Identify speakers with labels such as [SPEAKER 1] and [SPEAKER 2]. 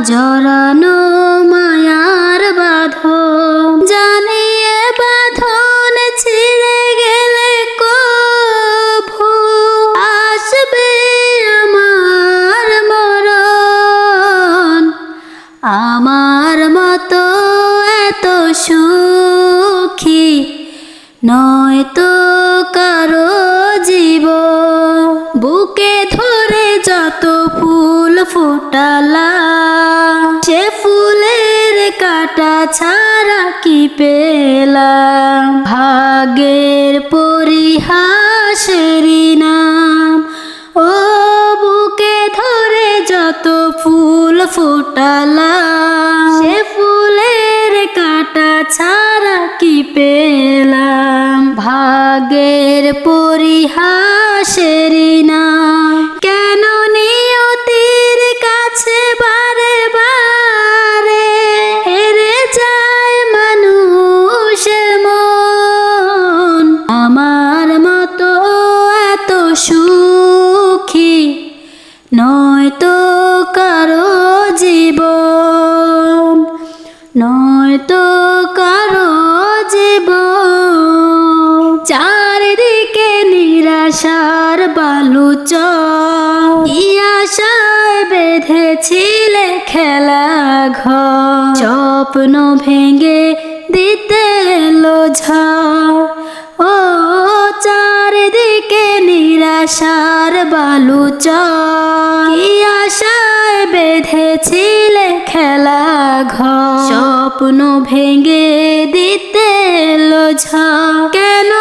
[SPEAKER 1] জড়ানো মায়ার বাঁধন, জানিয়ে বাঁধন ছিঁড়ে গেলে কভু আসবে আমার মরণ। আমার মতো এত সুখী নয়তো কারো জীবন। বুকে ধরে যত ফুল ফোটালা, সে ফুলের কাঁটা ছাড়া কি পেলাম? ভাগ্যের পরিহাসেরই নাম। ও বুকে ধরে যত ফুল ফোটালা, সে ফুলের কাঁটা ছাড়া কি পেলাম? ভাগ্যের পরিহাসেরই নাম। কেন নিয়তির কাছে বারে বারে হেরে যায় মানুষের মন? আমার মতো এত সুখী নয়তো কারো জীবন, নয়তো কারো জীবন। চারিদিকে নিরাশার বালুচর, কি আশায় বেঁধেছিলে খেলা ঘর? স্বপ্ন ভেঙে দিতে এলো ঝড়। ও চারিদিকে নিরাশার বালুচর, কি আশায় বেঁধেছিলে খেলা ঘর? স্বপ্ন ভেঙে দিতে এলো ঝড়। কেন